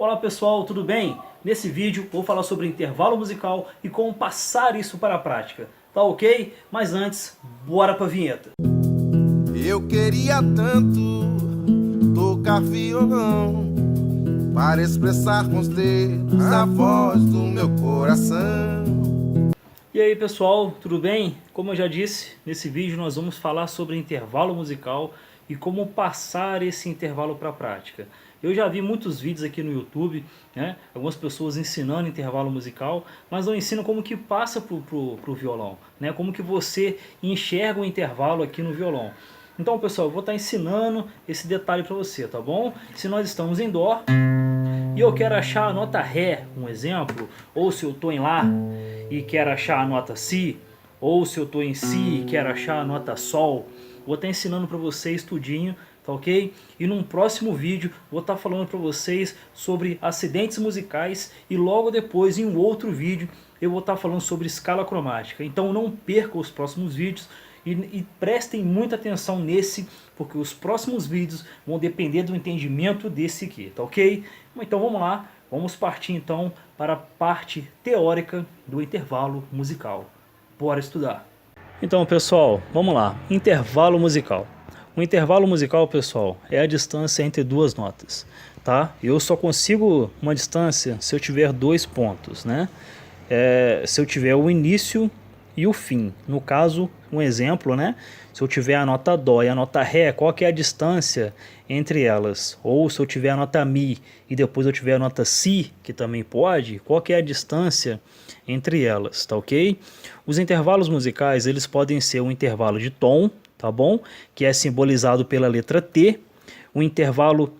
Olá pessoal, tudo bem? Nesse vídeo vou falar sobre intervalo musical e como passar isso para a prática. Tá ok? Mas antes, bora pra vinheta. Eu queria tanto tocar violão para expressar com os dedos a voz do meu coração. E aí pessoal, tudo bem? Como eu já disse, nesse vídeo nós vamos falar sobre intervalo musical e como passar esse intervalo para a prática. Eu já vi muitos vídeos aqui no YouTube, né? Algumas pessoas ensinando intervalo musical, mas não ensinam como que passa pro violão, né? Como que você enxerga o intervalo aqui no violão. Então pessoal, eu vou estar ensinando esse detalhe para você, tá bom? Se nós estamos em Dó e eu quero achar a nota Ré, um exemplo, ou se eu estou em Lá e quero achar a nota Si, ou se eu estou em Si e quero achar a nota Sol, vou estar ensinando para vocês tudinho, tá ok? E num próximo vídeo vou estar falando para vocês sobre acidentes musicais e logo depois em um outro vídeo eu vou estar falando sobre escala cromática. Então não percam os próximos vídeos e prestem muita atenção nesse, porque os próximos vídeos vão depender do entendimento desse aqui, tá ok? Então vamos lá, vamos partir então para a parte teórica do intervalo musical. Bora estudar! Então pessoal, vamos lá, intervalo musical. O intervalo musical, pessoal, é a distância entre duas notas, tá? Eu só consigo uma distância se eu tiver dois pontos, né? Se eu tiver o início e o fim. No caso, um exemplo, né? Se eu tiver a nota Dó e a nota Ré, qual que é a distância entre elas? Ou se eu tiver a nota Mi e depois eu tiver a nota Si, que também pode, qual que é a distância entre elas, tá ok? Os intervalos musicais, eles podem ser um intervalo de tom, tá bom? Que é simbolizado pela letra T, um intervalo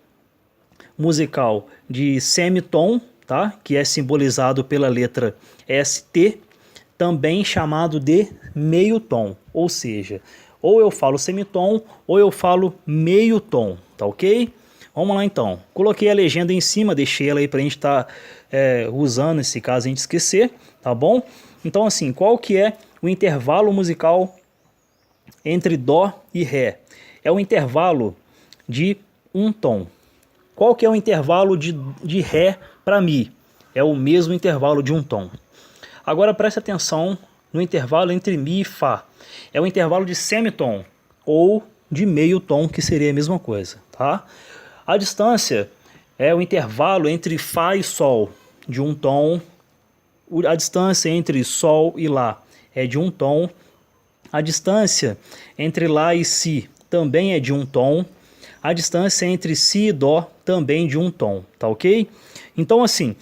musical de semitom, tá? Que é simbolizado pela letra ST, também chamado de meio tom, ou seja, ou eu falo semitom ou eu falo meio tom, tá ok? Vamos lá então, coloquei a legenda em cima, deixei ela aí pra gente estar usando, nesse caso a gente esquecer, tá bom? Então assim, qual que é o intervalo musical entre Dó e Ré? É o intervalo de um tom. Qual que é o intervalo de Ré para Mi? É o mesmo intervalo de um tom. Agora preste atenção no intervalo entre Mi e Fá. É o intervalo de semitom ou de meio tom, que seria a mesma coisa, tá? A distância é o intervalo entre Fá e Sol, de um tom. A distância entre Sol e Lá é de um tom. A distância entre Lá e Si também é de um tom. A distância entre Si e Dó também de um tom, tá ok? Então assim,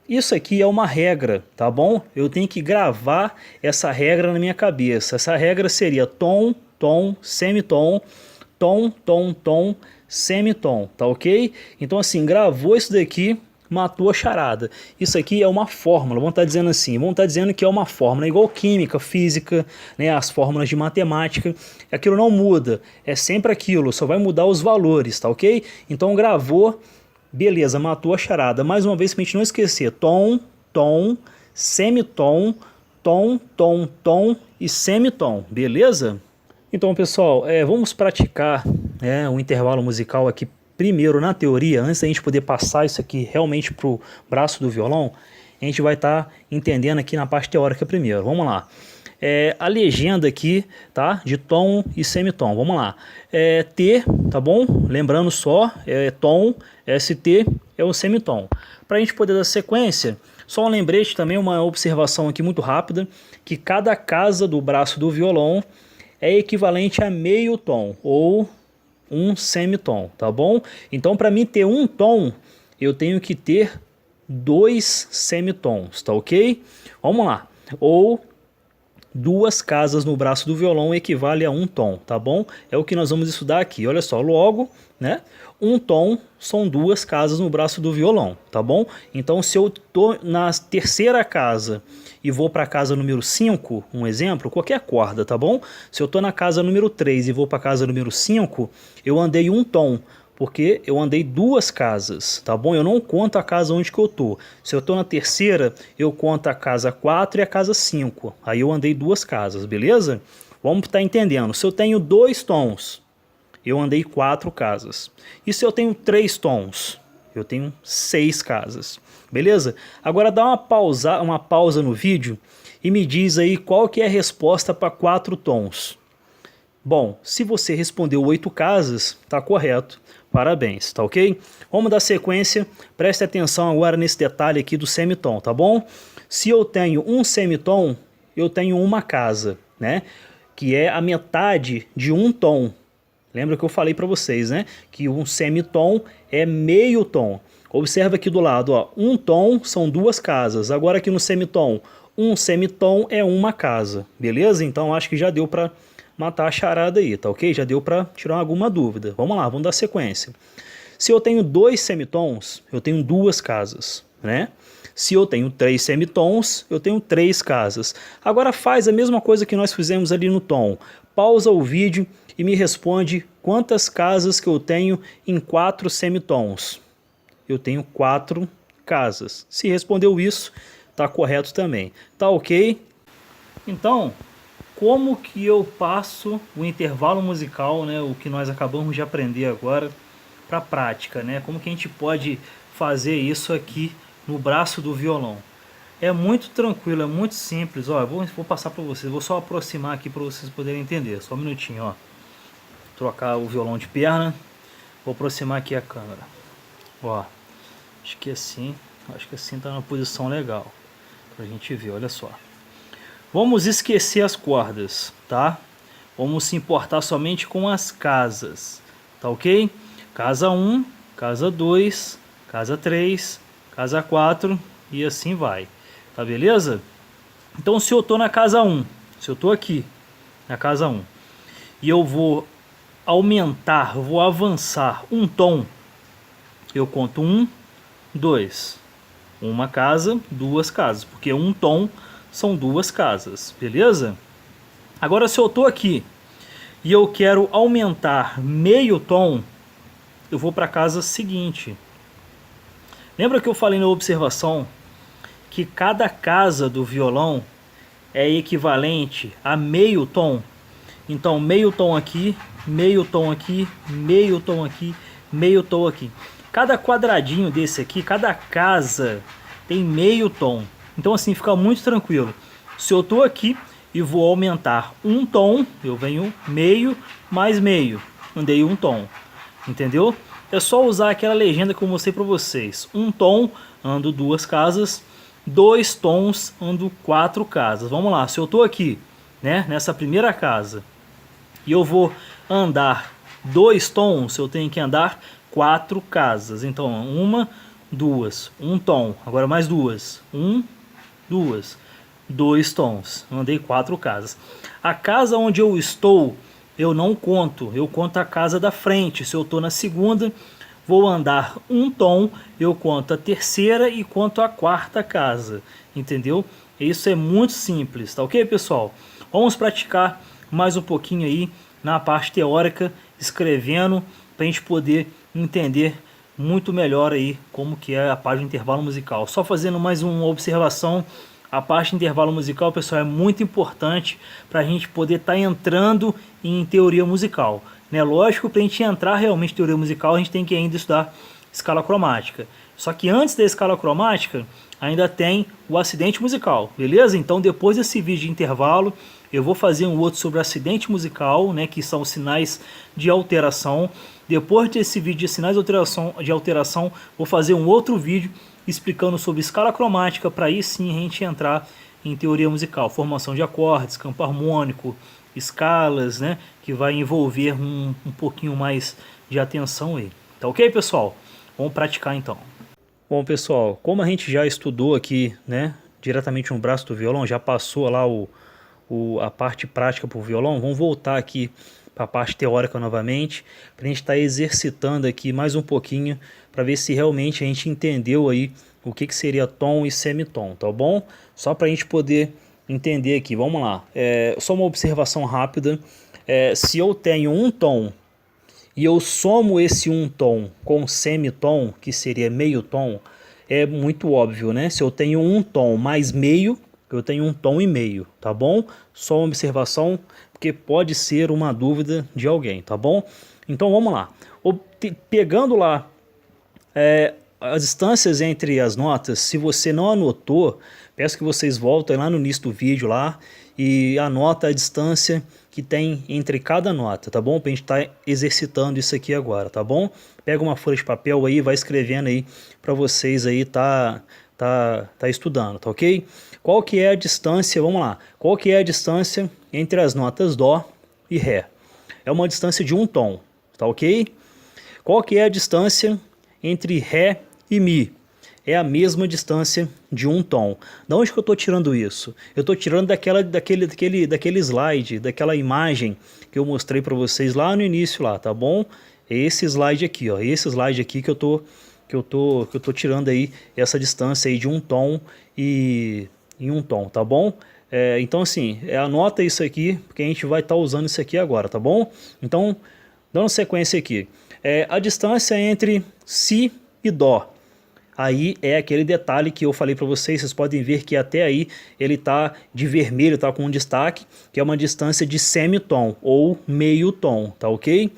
isso aqui é uma regra, tá bom? Eu tenho que gravar essa regra na minha cabeça. Essa regra seria tom, tom, semitom, tom, tom, tom, semitom, tá ok? Então assim, gravou isso daqui, matou a charada. Isso aqui é uma fórmula, vamos estar dizendo assim, vamos estar dizendo que é uma fórmula, igual química, física, né, as fórmulas de matemática, aquilo não muda, é sempre aquilo, só vai mudar os valores, tá ok? Então gravou, beleza, matou a charada. Mais uma vez, para a gente não esquecer, tom, tom, semitom, tom, tom, tom e semitom, beleza? Então pessoal, vamos praticar um intervalo musical aqui primeiro na teoria, antes da gente poder passar isso aqui realmente para o braço do violão. A gente vai estar entendendo aqui na parte teórica primeiro, vamos lá. A legenda aqui, tá? De tom e semitom, vamos lá. T, tá bom? Lembrando só, tom, ST é o semitom. Para a gente poder dar sequência, só um lembrete também, uma observação aqui muito rápida, que cada casa do braço do violão é equivalente a meio tom, ou um semitom, tá bom? Então para mim ter um tom, eu tenho que ter dois semitons, tá ok? Vamos lá. Ou duas casas no braço do violão equivale a um tom, tá bom? É o que nós vamos estudar aqui. Olha só, logo, né? Um tom são duas casas no braço do violão, tá bom? Então se eu tô na terceira casa e vou para a casa número 5, um exemplo, qualquer corda, tá bom? Se eu tô na casa número 3 e vou para a casa número 5, eu andei um tom, porque eu andei duas casas, tá bom? Eu não conto a casa onde que eu tô. Se eu tô na terceira, eu conto a casa 4 e a casa 5. Aí eu andei duas casas, beleza? Vamos estar entendendo. Se eu tenho dois tons, eu andei 4 casas. E se eu tenho 3 tons? Eu tenho 6 casas, beleza? Agora dá uma pausa no vídeo e me diz aí qual que é a resposta para 4 tons. Bom, se você respondeu 8 casas, tá correto. Parabéns, tá ok? Vamos dar sequência, preste atenção agora nesse detalhe aqui do semitom, tá bom? Se eu tenho um semitom, eu tenho uma casa, né? Que é a metade de um tom. Lembra que eu falei para vocês, né? Que um semitom é meio tom. Observa aqui do lado, ó, um tom são 2 casas. Agora aqui no semitom, um semitom é uma casa, beleza? Então acho que já deu para matar a charada aí, tá ok? Já deu para tirar alguma dúvida. Vamos lá, vamos dar sequência. Se eu tenho 2 semitons, eu tenho 2 casas, né? Se eu tenho 3 semitons, eu tenho 3 casas. Agora faz a mesma coisa que nós fizemos ali no tom. Pausa o vídeo e me responde quantas casas que eu tenho em 4 semitons. Eu tenho 4 casas. Se respondeu isso, tá correto também. Tá ok? Então, como que eu passo o intervalo musical, né, o que nós acabamos de aprender agora, para a prática, né? Como que a gente pode fazer isso aqui no braço do violão? É muito tranquilo, é muito simples. Ó, eu vou passar para vocês, vou só aproximar aqui para vocês poderem entender. Só um minutinho, ó. Trocar o violão de perna. Vou aproximar aqui a câmera. Ó, acho que assim tá na posição legal pra gente ver, olha só. Vamos esquecer as cordas, tá? Vamos se importar somente com as casas, tá ok? Casa 1, casa 2, casa 3, casa 4 e assim vai, tá beleza? Então se eu tô na casa 1, se eu tô aqui na casa 1 e eu vou aumentar, vou avançar um tom, eu conto 1, 2, uma casa, 2 casas, porque um tom são 2 casas, beleza? Agora se eu tô aqui e eu quero aumentar meio tom, eu vou para a casa seguinte. Lembra que eu falei na observação que cada casa do violão é equivalente a meio tom? Então meio tom aqui, meio tom aqui, meio tom aqui, meio tom aqui. Cada quadradinho desse aqui, cada casa tem meio tom. Então assim fica muito tranquilo. Se eu tô aqui e vou aumentar um tom, eu venho meio mais meio, andei um tom, entendeu? É só usar aquela legenda que eu mostrei para vocês. Um tom, ando 2 casas. 2 tons, ando 4 casas. Vamos lá, se eu tô aqui, né, nessa primeira casa, e eu vou andar 2 tons, eu tenho que andar 4 casas. Então, 1, 2, um tom. Agora mais 2. 1, 2, 2 tons. Andei 4 casas. A casa onde eu estou, eu não conto, eu conto a casa da frente. Se eu estou na segunda, vou andar um tom, eu conto a terceira e conto a quarta casa, entendeu? Isso é muito simples, tá ok, pessoal? Vamos praticar mais um pouquinho aí na parte teórica, escrevendo, para a gente poder entender muito melhor aí como que é a parte de intervalo musical. Só fazendo mais uma observação. A parte de intervalo musical, pessoal, é muito importante para a gente poder estar entrando em teoria musical, né? Lógico, para a gente entrar realmente em teoria musical, a gente tem que ainda estudar escala cromática. Só que antes da escala cromática, ainda tem o acidente musical, beleza? Então, depois desse vídeo de intervalo, eu vou fazer um outro sobre acidente musical, né? Que são os sinais de alteração. Depois desse vídeo de sinais de alteração, vou fazer um outro vídeo explicando sobre escala cromática, para aí sim a gente entrar em teoria musical, formação de acordes, campo harmônico, escalas, né, que vai envolver um pouquinho mais de atenção aí. Tá ok, pessoal? Vamos praticar então. Bom, pessoal, como a gente já estudou aqui, né, diretamente no braço do violão, já passou lá a parte prática para o violão, vamos voltar aqui para a parte teórica novamente, para a gente estar exercitando aqui mais um pouquinho, para ver se realmente a gente entendeu aí o que seria tom e semitom, tá bom? Só para a gente poder entender aqui, vamos lá. Só uma observação rápida. Se eu tenho um tom e eu somo esse um tom com semitom, que seria meio tom, é muito óbvio, né? Se eu tenho um tom mais meio, eu tenho um tom e meio, tá bom? Só uma observação, porque pode ser uma dúvida de alguém, tá bom? Então vamos lá. Pegando lá as distâncias entre as notas, se você não anotou, peço que vocês voltem lá no início do vídeo lá e anota a distância que tem entre cada nota, tá bom? Pra gente estar exercitando isso aqui agora, tá bom? Pega uma folha de papel aí, vai escrevendo aí para vocês aí tá estudando, tá ok? Qual que é a distância, vamos lá, qual que é a distância entre as notas Dó e Ré? É uma distância de um tom, tá ok? Qual que é a distância entre Ré e Mi? É a mesma distância de um tom. Da onde que eu estou tirando isso? Eu estou tirando daquele slide, daquela imagem que eu mostrei para vocês lá no início, lá, tá bom? É esse slide aqui, ó, esse slide aqui que eu tô tirando aí essa distância aí de um tom e um tom, tá bom? Então assim, anota isso aqui, porque a gente vai estar usando isso aqui agora, tá bom? Então, dando sequência aqui, a distância entre Si e Dó. Aí é aquele detalhe que eu falei para vocês, vocês podem ver que até aí ele tá de vermelho, tá com um destaque, que é uma distância de semitom ou meio tom, tá ok?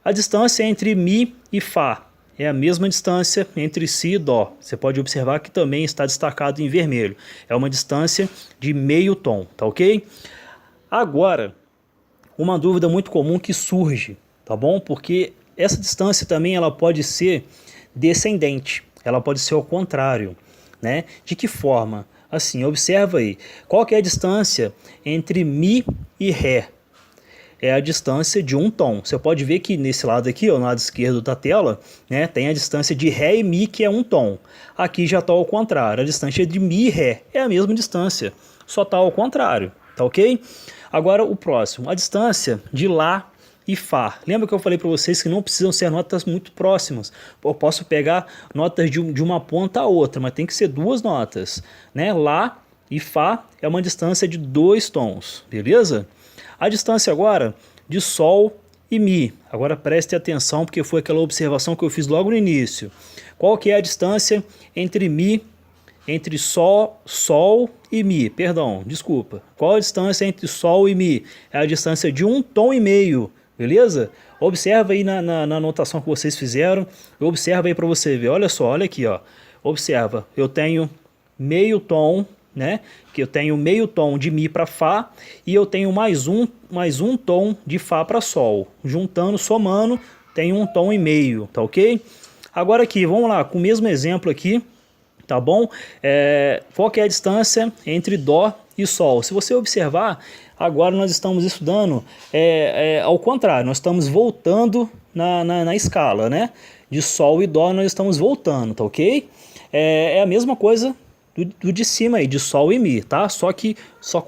A distância entre Mi e Fá é a mesma distância entre Si e Dó. Você pode observar que também está destacado em vermelho. É uma distância de meio tom, tá ok? Agora, uma dúvida muito comum que surge, tá bom? Porque essa distância também ela pode ser descendente, ela pode ser ao contrário, né? De que forma? Assim, observa aí. Qual que é a distância entre Mi e Ré? É a distância de um tom. Você pode ver que nesse lado aqui, ó, no lado esquerdo da tela, né, tem a distância de Ré e Mi, que é um tom. Aqui já está ao contrário. A distância de Mi e Ré é a mesma distância, só está ao contrário, tá ok? Agora o próximo, a distância de Lá e Fá. Lembra que eu falei para vocês que não precisam ser notas muito próximas. Eu posso pegar notas de uma ponta a outra, mas tem que ser duas notas, né? Lá e Fá é uma distância de 2 tons, beleza? A distância agora de Sol e Mi. Agora preste atenção porque foi aquela observação que eu fiz logo no início. Qual que é a distância entre Mi, entre Sol e Mi? Perdão, desculpa. Qual a distância entre Sol e Mi? É a distância de 1,5 tom, beleza? Observa aí na anotação que vocês fizeram. Observa aí para você ver. Olha só, olha aqui, ó. Observa, eu tenho meio tom, né? Que eu tenho meio tom de Mi para Fá e eu tenho mais um tom de Fá para Sol. Juntando, somando, tem 1,5 tom, tá ok? Agora aqui, vamos lá, com o mesmo exemplo aqui, tá bom? Qual que é a distância entre Dó e Sol? Se você observar, agora nós estamos estudando ao contrário, nós estamos voltando na escala, né? De Sol e Dó nós estamos voltando, tá ok? É a mesma coisa do de cima aí, de Sol e Mi, tá? Só que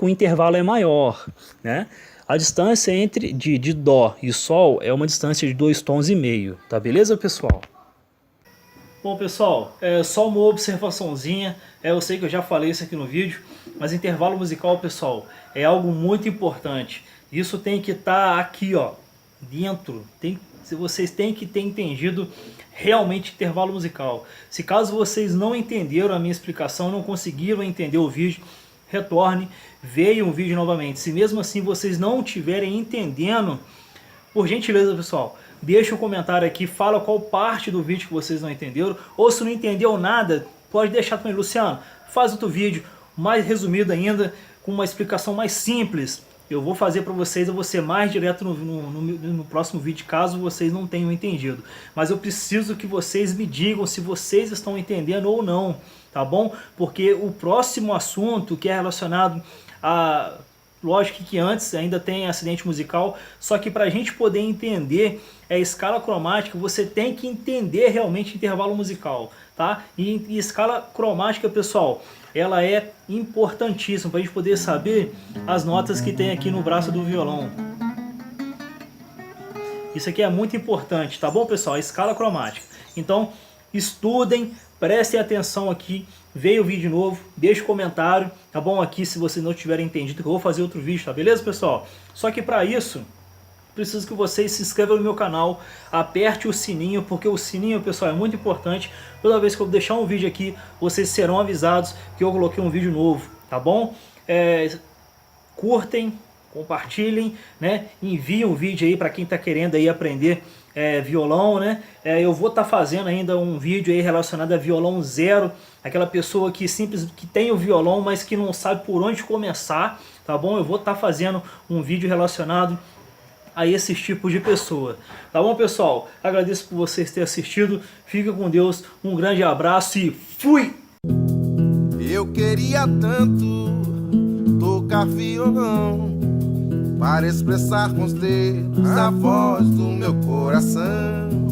o intervalo é maior, né? A distância de Dó e Sol é uma distância de 2,5 tons, tá beleza, pessoal? Bom, pessoal, só uma observaçãozinha, eu sei que eu já falei isso aqui no vídeo, mas intervalo musical, pessoal, é algo muito importante. Isso tem que estar aqui, ó, dentro, vocês têm que ter entendido realmente intervalo musical. Se caso vocês não entenderam a minha explicação, não conseguiram entender o vídeo, retorne, veja um vídeo novamente. Se mesmo assim vocês não estiverem entendendo, por gentileza, pessoal, deixa um comentário aqui, fala qual parte do vídeo que vocês não entenderam, ou se não entendeu nada, pode deixar também, Luciano, faz outro vídeo mais resumido ainda, com uma explicação mais simples. Eu vou fazer para vocês, eu vou ser mais direto no próximo vídeo, caso vocês não tenham entendido. Mas eu preciso que vocês me digam se vocês estão entendendo ou não, tá bom? Porque o próximo assunto, que é relacionado a... Lógico que antes ainda tem acidente musical, só que para a gente poder entender a escala cromática, você tem que entender realmente intervalo musical, tá? E escala cromática, pessoal, ela é importantíssima para a gente poder saber as notas que tem aqui no braço do violão. Isso aqui é muito importante, tá bom, pessoal? A escala cromática. Então, estudem, prestem atenção aqui, veio o vídeo novo, deixe um comentário, tá bom? Aqui, se vocês não tiverem entendido, que eu vou fazer outro vídeo, tá beleza, pessoal? Só que para isso, preciso que vocês se inscrevam no meu canal, aperte o sininho, porque o sininho, pessoal, é muito importante. Toda vez que eu deixar um vídeo aqui, vocês serão avisados que eu coloquei um vídeo novo, tá bom? Curtem, compartilhem, né? Enviem um vídeo aí para quem está querendo aí aprender violão, né? Eu vou estar fazendo ainda um vídeo aí relacionado a violão zero, aquela pessoa que que tem o violão, mas que não sabe por onde começar, tá bom? Eu vou estar fazendo um vídeo relacionado a esses tipos de pessoa. Tá bom, pessoal? Agradeço por vocês terem assistido. Fica com Deus. Um grande abraço e fui! Eu queria tanto tocar violão para expressar com os dedos a voz do meu coração.